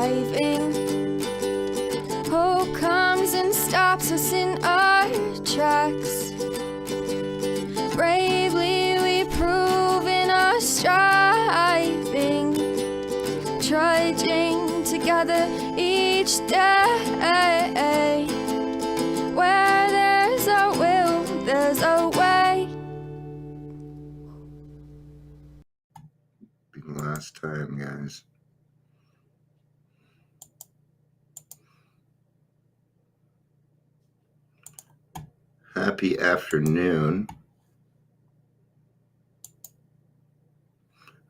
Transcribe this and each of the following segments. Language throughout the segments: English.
driving. Hope comes and stops us in our tracks. Bravely we prove in our striving, trudging together each day. Where there's a will, there's a way. Be the last time, guys. Happy afternoon.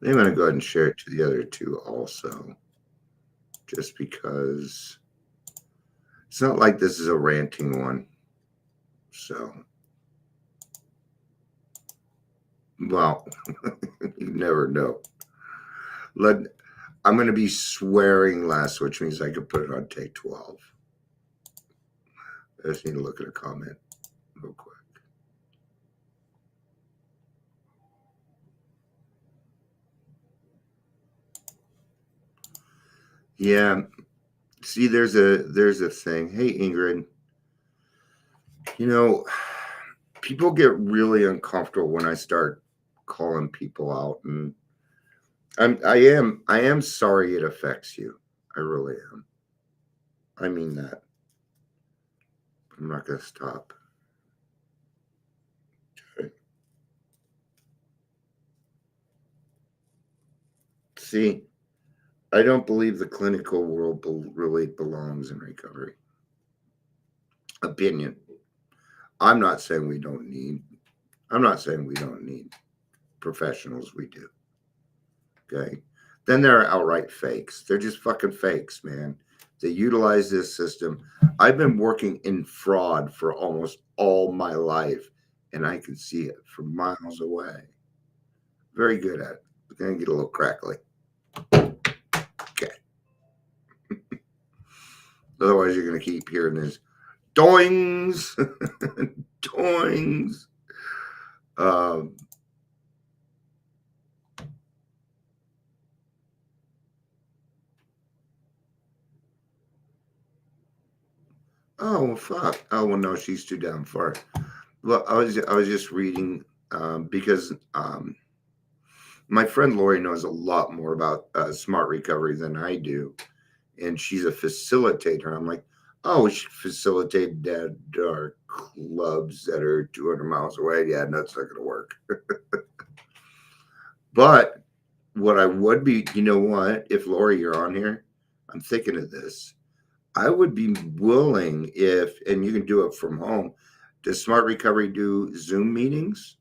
I'm going to go ahead and share it to the other two also, just because it's not like this is a ranting one. So, well, you never know. I'm going to be swearing less, which means I could put it on take 12. I just need to look at a comment real quick. Yeah. See, there's a thing. Hey, Ingrid. You know, people get really uncomfortable when I start calling people out, and I am sorry it affects you. I really am. I mean that. I'm not going to stop. Okay. See, I don't believe the clinical world really belongs in recovery. Opinion. I'm not saying we don't need professionals. We do. Okay. Then there are outright fakes. They're just fucking fakes, man. They utilize this system. I've been working in fraud for almost all my life, and I can see it from miles away. Very good at it. We're going to get a little crackly. Okay. Otherwise, you're going to keep hearing this doings, doings. Oh, fuck. Oh, well, no, she's too damn far. Well, I was just reading because my friend Lori knows a lot more about smart recovery than I do, and she's a facilitator. I'm like, oh, we should facilitate at our clubs that are 200 miles away. Yeah, no, it's not going to work. But what I would be, you know what? If Lori, you're on here, I'm thinking of this. I would be willing and you can do it from home. Does Smart Recovery do Zoom meetings?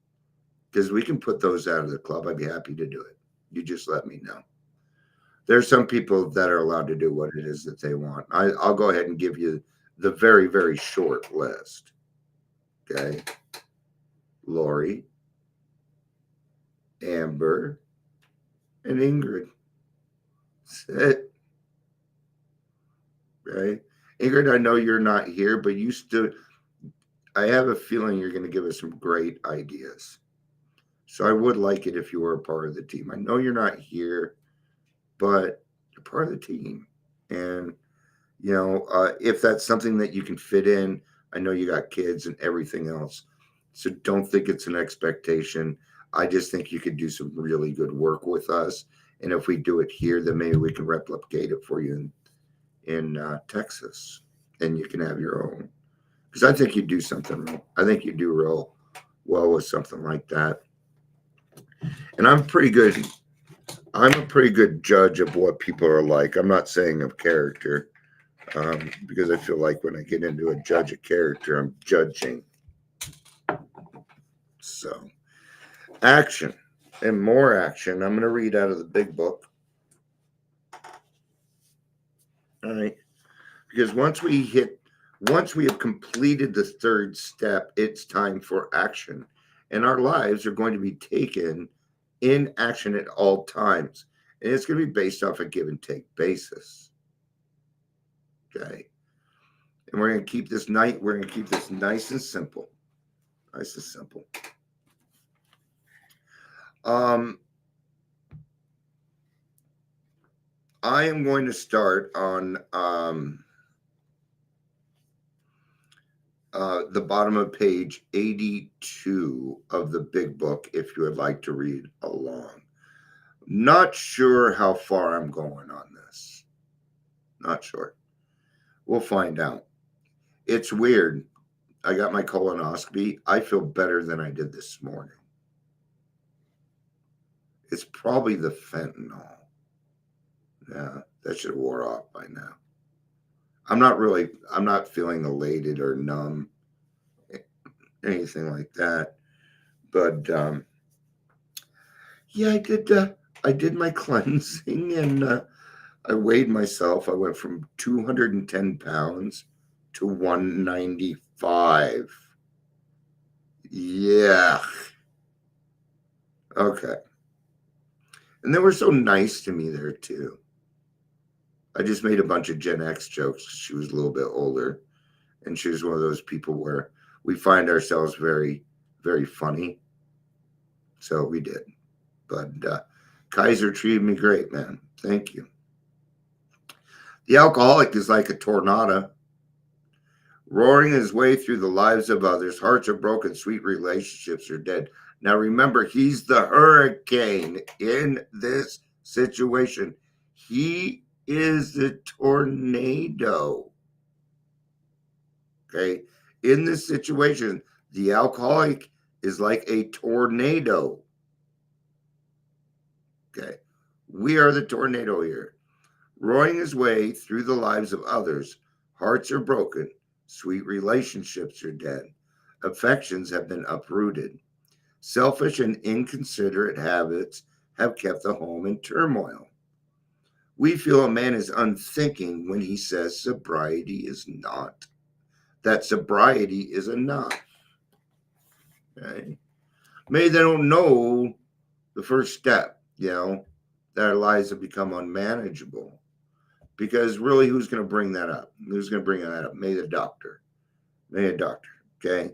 Because we can put those out of the club. I'd be happy to do it. You just let me know. There's some people that are allowed to do what it is that they want. I'll go ahead and give you the very, very short list. Okay. Lori, Amber, and Ingrid. That's it. Right? Ingrid, I know you're not here, but I have a feeling you're going to give us some great ideas. So I would like it if you were a part of the team. I know you're not here, but you're part of the team. And, if that's something that you can fit in, I know you got kids and everything else. So don't think it's an expectation. I just think you could do some really good work with us. And if we do it here, then maybe we can replicate it for you in Texas, and you can have your own. Because I think you do something. I think you do real well with something like that. And I'm a pretty good judge of what people are like. I'm not saying of character, because I feel like when I get into a judge of character, I'm judging. So, action and more action. I'm going to read out of the big book. All right. Because once we have completed the third step, it's time for action. And our lives are going to be taken in action at all times. And it's going to be based off a give and take basis. Okay. And we're going to keep this nice and simple. Nice and simple. I am going to start on the bottom of page 82 of the big book if you would like to read along. Not sure how far I'm going on this. Not sure. We'll find out. It's weird. I got my colonoscopy. I feel better than I did this morning. It's probably the fentanyl. Yeah, that should have wore off by now. I'm not feeling elated or numb, anything like that. But yeah, I did my cleansing and I weighed myself. I went from 210 pounds to 195. Yeah. Okay. And they were so nice to me there too. I just made a bunch of Gen X jokes. She was a little bit older, and she was one of those people where we find ourselves very, very funny. So we did. But Kaiser treated me great, man. Thank you. The alcoholic is like a tornado, roaring his way through the lives of others. Hearts are broken, sweet relationships are dead. Now remember, he's the hurricane in this situation. He is the tornado. Okay. In this situation, the alcoholic is like a tornado. Okay. We are the tornado here, roaring his way through the lives of others. Hearts are broken. Sweet relationships are dead. Affections have been uprooted. Selfish and inconsiderate habits have kept the home in turmoil. We feel a man is unthinking when he says sobriety is not. That sobriety is enough. Okay? Maybe they don't know the first step, that our lives have become unmanageable. Because really, who's going to bring that up? Who's going to bring that up? Maybe a doctor. Okay?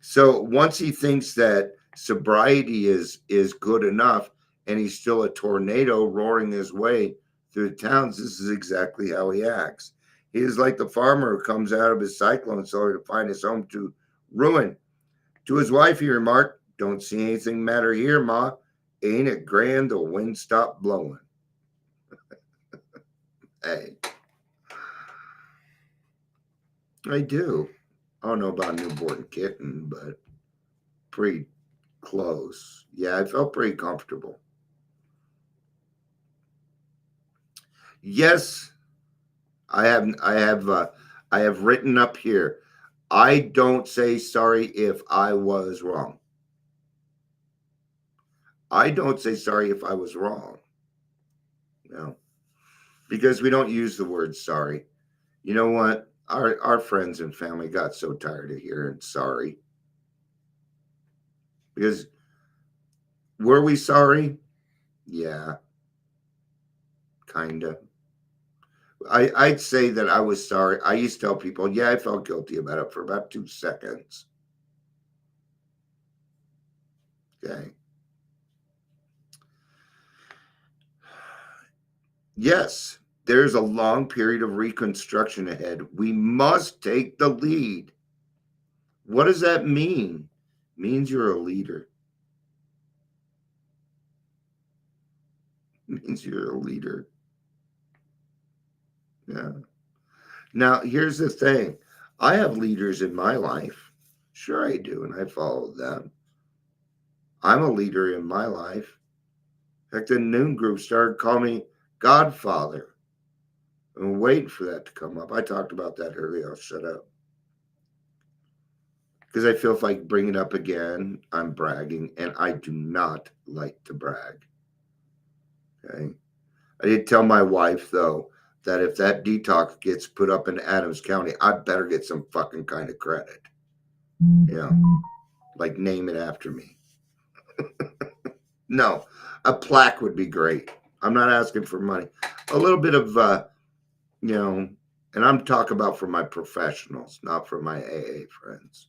So once he thinks that sobriety is good enough and he's still a tornado roaring his way through the towns, this is exactly how he acts. He is like the farmer who comes out of his cyclone cellar to find his home to ruin. To his wife, he remarked, "Don't see anything matter here, Ma. Ain't it grand the wind stopped blowing?" Hey, I do. I don't know about newborn kitten, but pretty close. Yeah, I felt pretty comfortable. Yes, I have written up here. I don't say sorry if I was wrong. I don't say sorry if I was wrong. Because we don't use the word sorry. You know what? Our friends and family got so tired of hearing sorry. Because were we sorry? Yeah, kind of. I'd say that I was sorry. I used to tell people, yeah, I felt guilty about it for about 2 seconds. Okay. Yes, there's a long period of reconstruction ahead. We must take the lead. What does that mean? It means you're a leader. It means you're a leader. Yeah. Now, here's the thing. I have leaders in my life. Sure, I do, and I follow them. I'm a leader in my life. In fact, the noon group started calling me Godfather. I'm waiting for that to come up. I talked about that earlier. I'll shut up. Because I feel if I bring it up again, I'm bragging, and I do not like to brag. Okay. I did tell my wife, though, that if that detox gets put up in Adams County, I better get some fucking kind of credit. Like name it after me. No, a plaque would be great. I'm not asking for money. A little bit of, and I'm talking about for my professionals, not for my AA friends.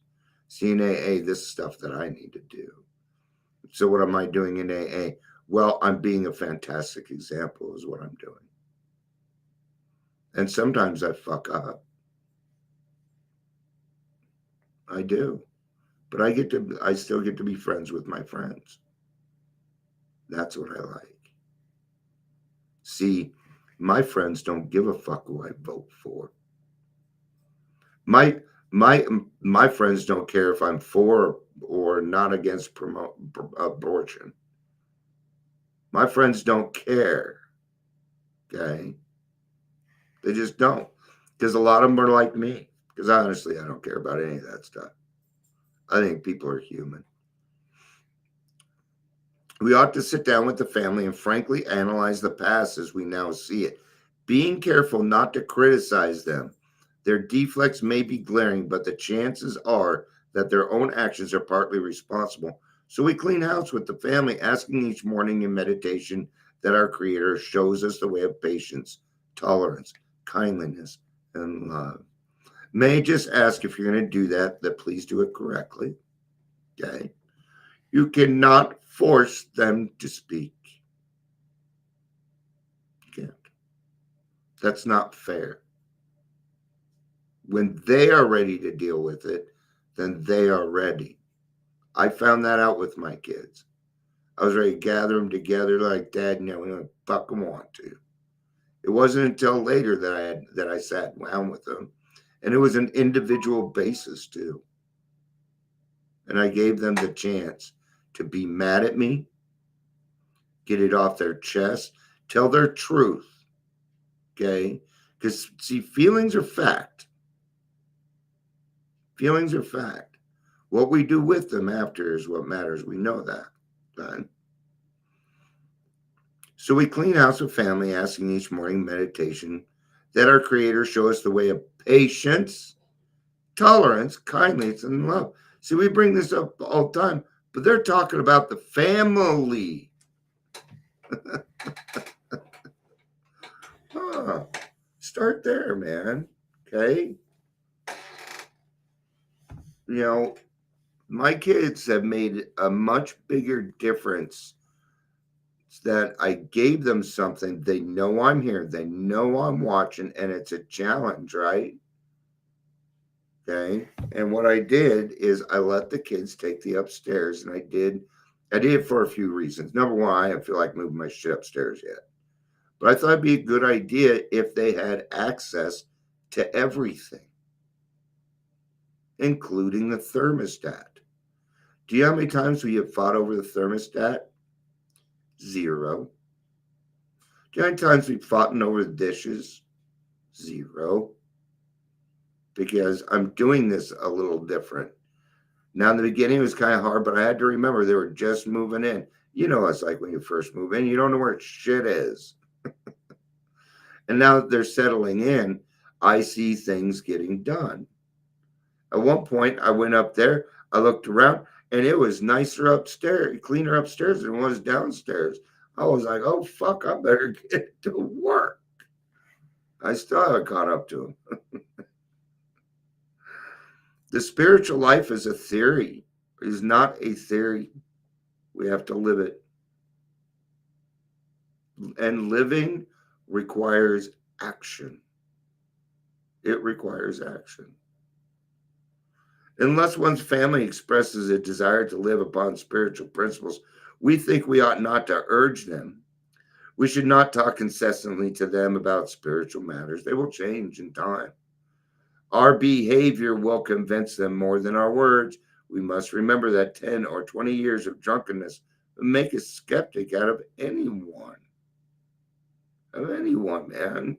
See, in AA, this stuff that I need to do. So what am I doing in AA? Well, I'm being a fantastic example is what I'm doing. And sometimes I fuck up. I do. But I still get to be friends with my friends. That's what I like. See, my friends don't give a fuck who I vote for. My my my friends don't care if I'm for or not against abortion. My friends don't care. Okay, they just don't. Because a lot of them are like me. Because honestly, I don't care about any of that stuff. I think people are human. We ought to sit down with the family and frankly analyze the past as we now see it, being careful not to criticize them. Their deflects may be glaring, but the chances are that their own actions are partly responsible. So we clean house with the family, asking each morning in meditation that our Creator shows us the way of patience, tolerance, kindliness, and love. May just ask if you're going to do that please do it correctly. Okay? You cannot force them to speak. You can't. That's not fair. When they are ready to deal with it, then they are ready. I found that out with my kids. I was ready to gather them together like, Dad, no, we don't fucking want to. It wasn't until later that I sat down with them, and it was an individual basis too. And I gave them the chance to be mad at me, get it off their chest, tell their truth. Okay? Because, see, feelings are fact. Feelings are fact. What we do with them after is what matters. We know that. Right? So we clean house with family, asking each morning meditation that our Creator show us the way of patience, tolerance, kindness, and love. See, we bring this up all the time, but they're talking about the family. Huh. Start there, man. Okay? You know, my kids have made a much bigger difference that I gave them something. They know I'm here, they know I'm watching, and it's a challenge, right? Okay. And what I did is I let the kids take the upstairs, and I did it for a few reasons. Number one, I didn't feel like moving my shit upstairs yet. But I thought it'd be a good idea if they had access to everything, including the thermostat. Do you know how many times we have fought over the thermostat? Zero. Do you know how many times we've fought over the dishes? Zero. Because I'm doing this a little different. Now, in the beginning, it was kind of hard, but I had to remember they were just moving in. You know, it's like when you first move in, you don't know where shit is. And now that they're settling in, I see things getting done. At one point, I went up there, I looked around, and it was nicer upstairs, cleaner upstairs than it was downstairs. I was like, oh, fuck, I better get to work. I still haven't caught up to them. The spiritual life is a theory, it is not a theory. We have to live it. And living requires action. It requires action. Unless one's family expresses a desire to live upon spiritual principles, we think we ought not to urge them. We should not talk incessantly to them about spiritual matters. They will change in time. Our behavior will convince them more than our words. We must remember that 10 or 20 years of drunkenness will make a skeptic out of anyone. Of anyone, man.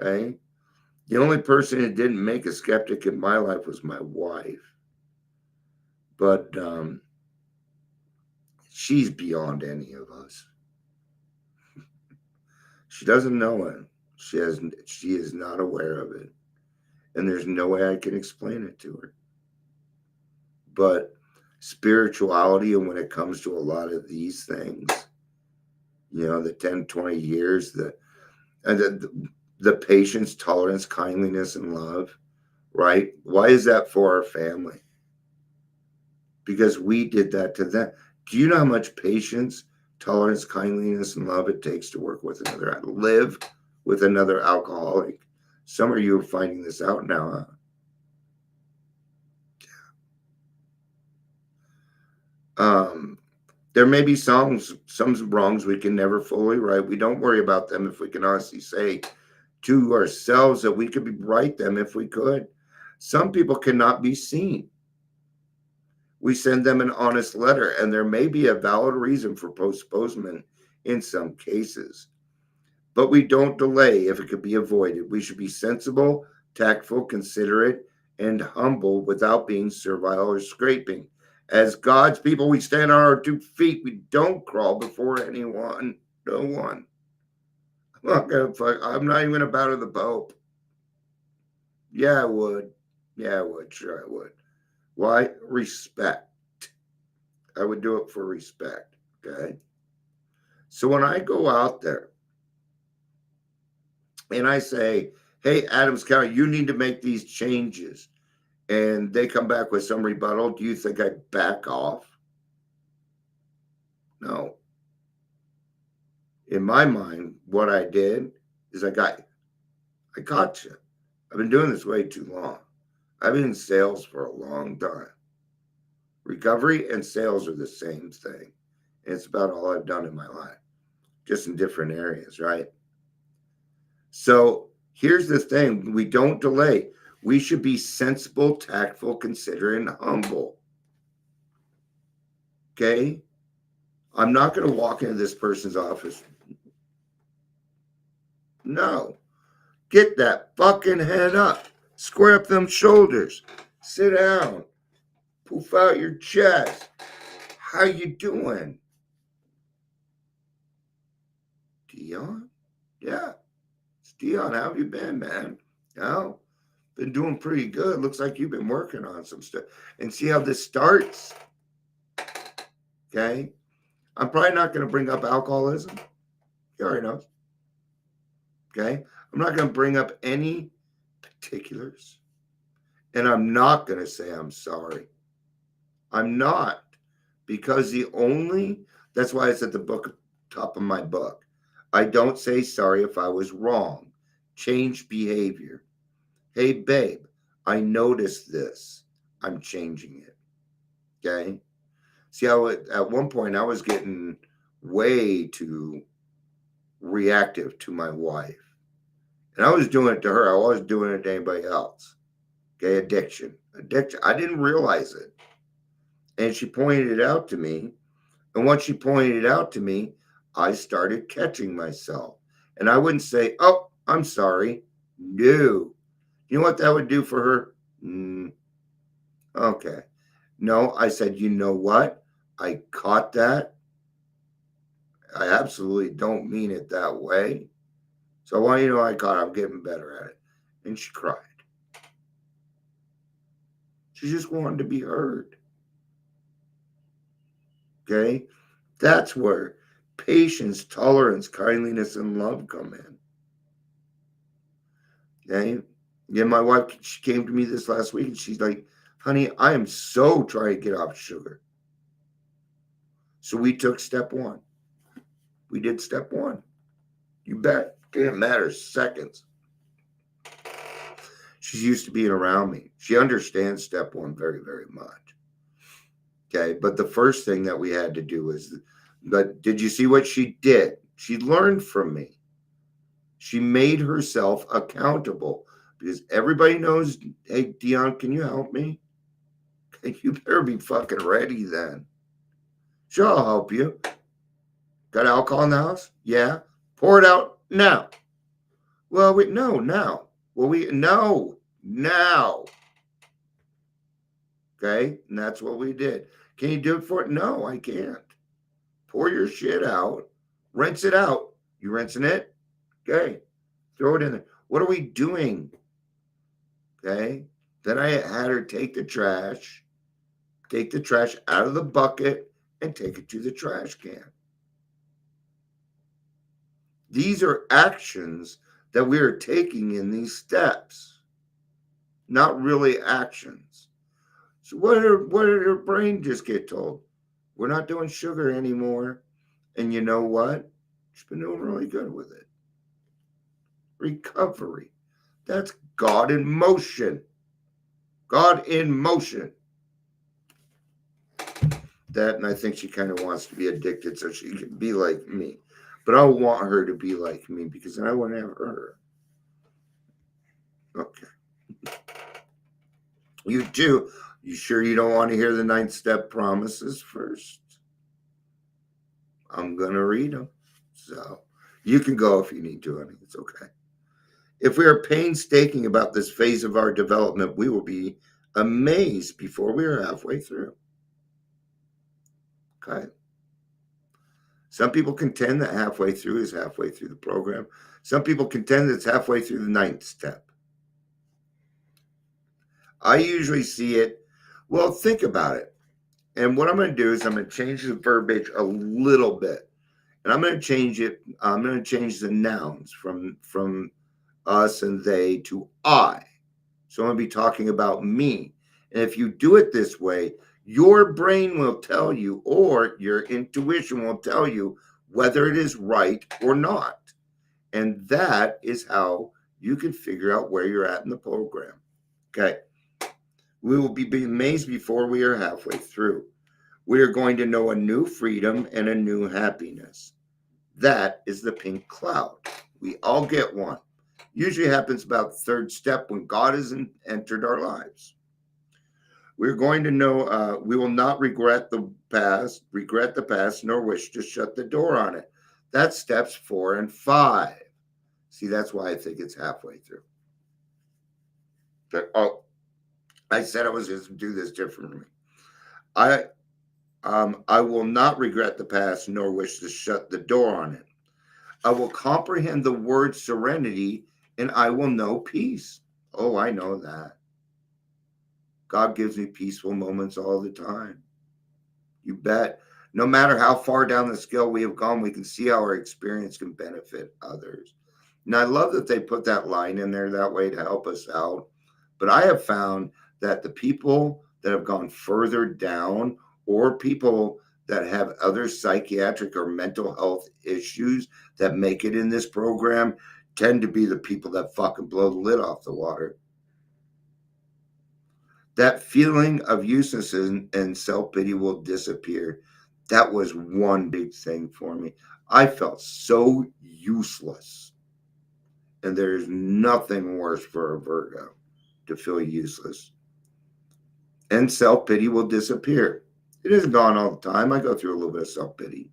Okay? The only person that didn't make a skeptic in my life was my wife. But she's beyond any of us. She doesn't know it. She is not aware of it. And there's no way I can explain it to her. But spirituality, and when it comes to a lot of these things, you know, the 10, 20 years, the patience, tolerance, kindliness, and love, right? Why is that for our family? Because we did that to them. Do you know how much patience, tolerance, kindliness, and love it takes to work with another, live with another alcoholic. Some of you are finding this out now, huh? There may be some wrongs we can never fully right. We don't worry about them if we can honestly say to ourselves that we could be right them if we could. Some people cannot be seen. We send them an honest letter, and there may be a valid reason for postponement in some cases. But we don't delay if it could be avoided. We should be sensible, tactful, considerate, and humble without being servile or scraping. As God's people, we stand on our 2 feet. We don't crawl before anyone. No one. I'm not even gonna bow to the Pope. Yeah, I would. Yeah, I would. Sure, I would. Why? Respect. I would do it for respect. Okay. So when I go out there and I say, hey, Adams County, you need to make these changes, and they come back with some rebuttal, do you think I back off? No. In my mind, what I did is I caught you. I've been doing this way too long. I've been in sales for a long time. Recovery and sales are the same thing. And it's about all I've done in my life, just in different areas, right? So here's the thing. We don't delay. We should be sensible, tactful, considerate, and humble. Okay? I'm not going to walk into this person's office. No. Get that fucking head up. Square up them shoulders. Sit down. Poof out your chest. How you doing? Dion? Yeah. It's Dion. How have you been, man? Oh, been doing pretty good. Looks like you've been working on some stuff. And see how this starts? Okay? I'm probably not going to bring up alcoholism. He already knows. Okay? I'm not going to bring up any particulars. And I'm not going to say I'm sorry. I'm not. Because that's why it's at the top of my book. I don't say sorry if I was wrong. Change behavior. Hey, babe, I noticed this. I'm changing it. Okay? See how at one point I was getting way too reactive to my wife. And I was doing it to her. I wasn't doing it to anybody else. Okay, addiction. I didn't realize it. And she pointed it out to me. And once she pointed it out to me, I started catching myself. And I wouldn't say, oh, I'm sorry. No. You know what that would do for her? Okay. No, I said, you know what? I caught that. I absolutely don't mean it that way. So I want you to know I caught it. I'm getting better at it. And she cried. She just wanted to be heard. Okay? That's where patience, tolerance, kindliness, and love come in. Okay? Yeah, my wife, she came to me this last week and she's like, honey, I am so trying to get off sugar. So we took step 1. We did step 1. You bet. Didn't matter seconds. She's used to being around me. She understands step 1 very, very much. Okay. But the first thing that we had to do but did you see what she did? She learned from me. She made herself accountable because everybody knows, hey, Dion, can you help me? You better be fucking ready then. Sure, I'll help you. Got alcohol in the house? Yeah. Pour it out now. Well, now. Well, now. Okay, and that's what we did. Can you do it for it? No, I can't. Pour your shit out. Rinse it out. You rinsing it? Okay. Throw it in there. What are we doing? Okay. Then I had her take the trash out of the bucket and take it to the trash can. These are actions that we are taking in these steps, not really actions. So what did her brain just get told? We're not doing sugar anymore. And you know what? She's been doing really good with it. recovery. That's God in motion. God in motion. That, and I think she kind of wants to be addicted so she can be like me. But I want her to be like me because then I wouldn't have her. Okay. You too. You sure you don't want to hear the 9-step promises first? I'm going to read them. So you can go if you need to, honey. It's okay. If we are painstaking about this phase of our development, we will be amazed before we are halfway through. Okay. Some people contend that halfway through is halfway through the program. Some people contend that it's halfway through the 9th step. I usually see it, well, think about it. And what I'm going to do is I'm going to change the verbiage a little bit. And I'm going to change it. I'm going to change the nouns from us and they to I. So I'm going to be talking about me. And if you do it this way, your brain will tell you, or your intuition will tell you whether it is right or not. And that is how you can figure out where you're at in the program. Okay. We will be amazed before we are halfway through. We are going to know a new freedom and a new happiness. That is the pink cloud. We all get one. Usually happens about the 3rd step when God has entered our lives. We're going to know we will not regret the past, nor wish to shut the door on it. That's steps 4 and 5. See, that's why I think it's halfway through. But, I said I was going to do this differently. I will not regret the past, nor wish to shut the door on it. I will comprehend the word serenity, and I will know peace. Oh, I know that. God gives me peaceful moments all the time. You bet. No matter how far down the scale we have gone, we can see how our experience can benefit others. And I love that they put that line in there that way to help us out. But I have found that the people that have gone further down, or people that have other psychiatric or mental health issues that make it in this program, tend to be the people that fucking blow the lid off the water. That feeling of uselessness and self-pity will disappear. That was one big thing for me. I felt so useless. And there's nothing worse for a Virgo to feel useless. And self-pity will disappear. It isn't gone all the time. I go through a little bit of self-pity.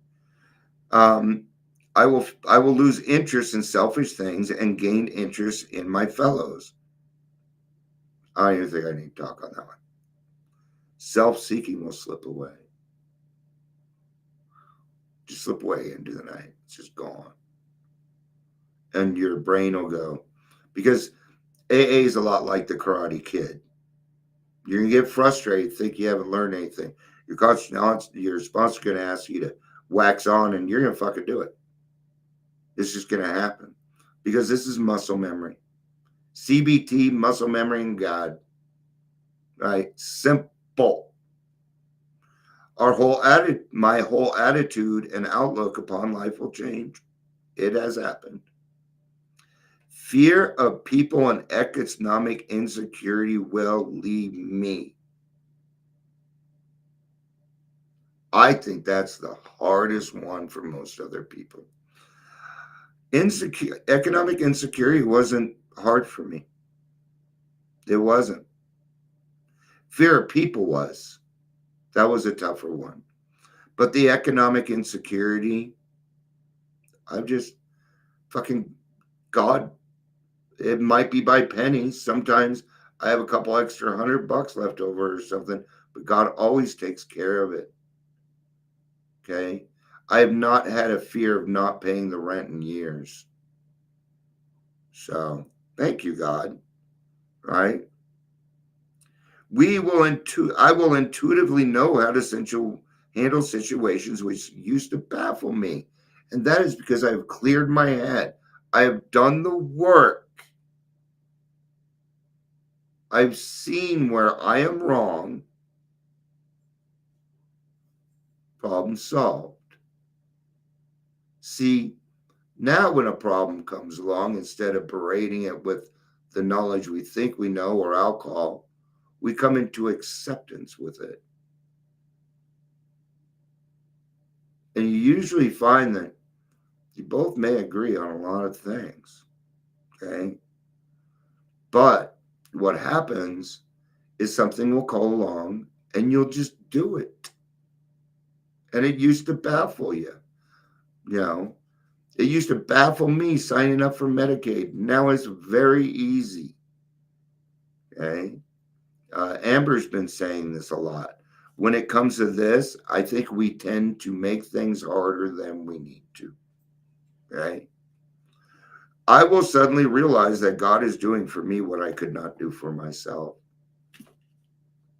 I will lose interest in selfish things and gain interest in my fellows. I don't even think I need to talk on that one. Self-seeking will slip away. Just slip away into the night. It's just gone. And your brain will go. Because AA is a lot like the Karate Kid. You're going to get frustrated, think you haven't learned anything. Your sponsor going to ask you to wax on, and you're going to fucking do it. It's just going to happen. Because this is muscle memory. CBT, muscle memory, and God. Right? Simple. My whole attitude and outlook upon life will change. It has happened. Fear of people and economic insecurity will leave me. I think that's the hardest one for most other people. Economic insecurity wasn't hard for me. It wasn't. Fear of people was. That was a tougher one. But the economic insecurity, I've just fucking, God, it might be by pennies. Sometimes I have a couple extra $100 left over or something, but God always takes care of it. Okay. I have not had a fear of not paying the rent in years. So thank you, God. Right. I will intuitively know how to handle situations which used to baffle me. And that is because I've cleared my head. I have done the work. I've seen where I am wrong. Problem solved. See, Now, when a problem comes along, instead of berating it with the knowledge we think we know or alcohol, we come into acceptance with it. And you usually find that you both may agree on a lot of things. Okay. But what happens is something will come along and you'll just do it. And it used to baffle you. You know, it used to baffle me signing up for Medicaid. Now it's very easy. Okay. Amber's been saying this a lot. When it comes to this, I think we tend to make things harder than we need to. Okay. I will suddenly realize that God is doing for me what I could not do for myself.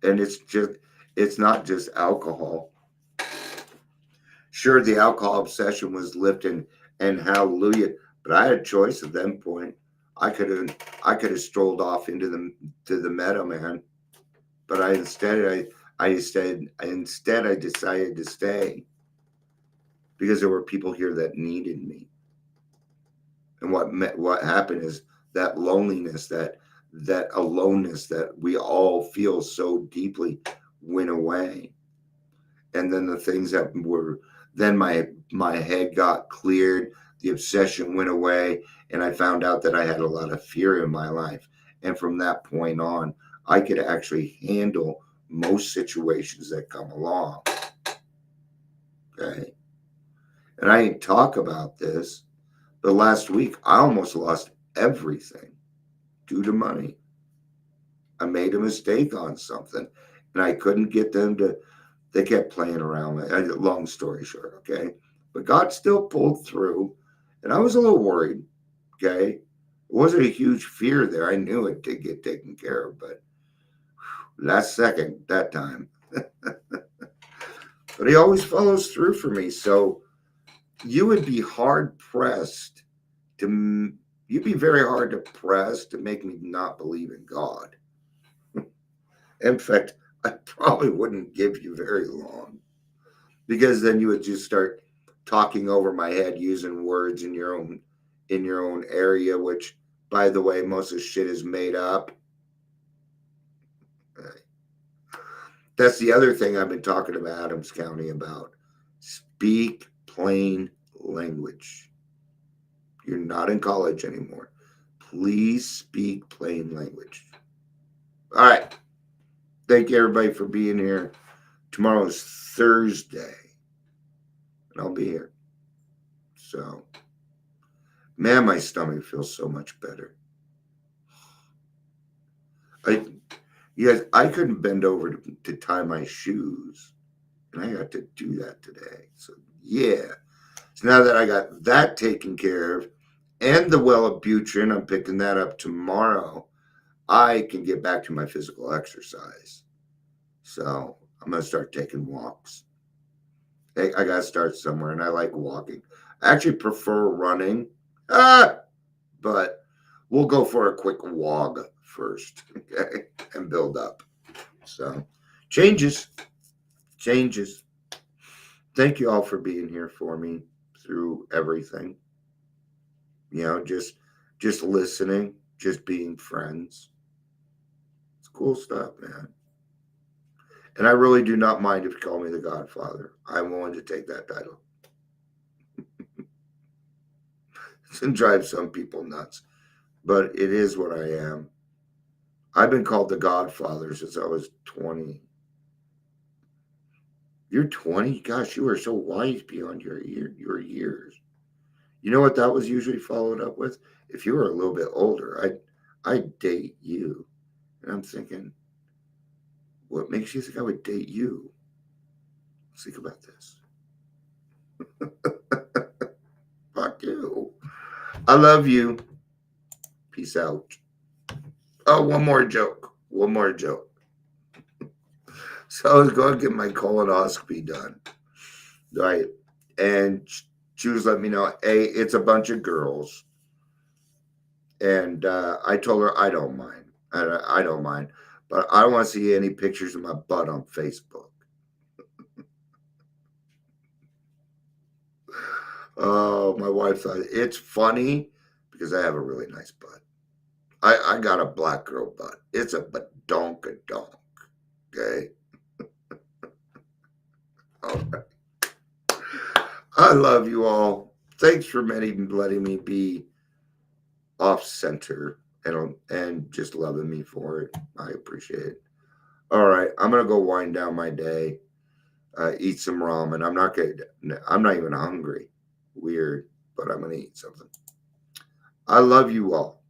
And it's not just alcohol. Sure, the alcohol obsession was lifted and hallelujah, but I had a choice at that point. I could have strolled off into the meadow, man. But I decided to stay because there were people here that needed me. And what happened is that loneliness, that aloneness that we all feel so deeply went away. And then the things that were then my head got cleared, the obsession went away, and I found out that I had a lot of fear in my life. And from that point on, I could actually handle most situations that come along. Okay. And I didn't talk about this, but last week I almost lost everything due to money. I made a mistake on something and I couldn't get them to, they kept playing around with it. Long story short, okay? But God still pulled through and I was a little worried, okay? It wasn't a huge fear there. I knew it did get taken care of, but last second, that time. But he always follows through for me. So you would be hard pressed to, you'd be very hard to press to make me not believe in God. In fact, I probably wouldn't give you very long because then you would just start talking over my head using words in your own area, which by the way, most of the shit is made up. That's the other thing I've been talking to Adams County about. Speak plain language. You're not in college anymore. Please speak plain language. All right. Thank you, everybody, for being here. Tomorrow's Thursday, and I'll be here. So, man, my stomach feels so much better. I couldn't bend over to tie my shoes, and I got to do that today. So, yeah. So now that I got that taken care of, and the Wellibutrin, I'm picking that up tomorrow, I can get back to my physical exercise. So I'm going to start taking walks. I got to start somewhere, and I like walking. I actually prefer running, but we'll go for a quick walk first, okay, and build up. So changes. Thank you all for being here for me through everything. Just listening, just being friends. It's cool stuff, man. And I really do not mind if you call me the Godfather. I'm willing to take that title. It's going to drive some people nuts, but it is what I am. I've been called the Godfather since I was 20. You're 20? Gosh, you are so wise beyond your years. You know what that was usually followed up with? If you were a little bit older, I'd date you. And I'm thinking, what makes you think I would date you? Let's think about this. Fuck you. I love you. Peace out. Oh, one more joke. So I was going to get my colonoscopy done. Right. And she was letting me know, hey, it's a bunch of girls. And I told her I don't mind. I don't mind. But I don't want to see any pictures of my butt on Facebook. Oh, my wife thought it's funny because I have a really nice butt. I got a black girl butt. It's a badonkadonk. Okay. All right. I love you all. Thanks for letting me be off center and just loving me for it. I appreciate it. All right, I'm gonna go wind down my day. Eat some ramen. I'm not even hungry. Weird, but I'm gonna eat something. I love you all.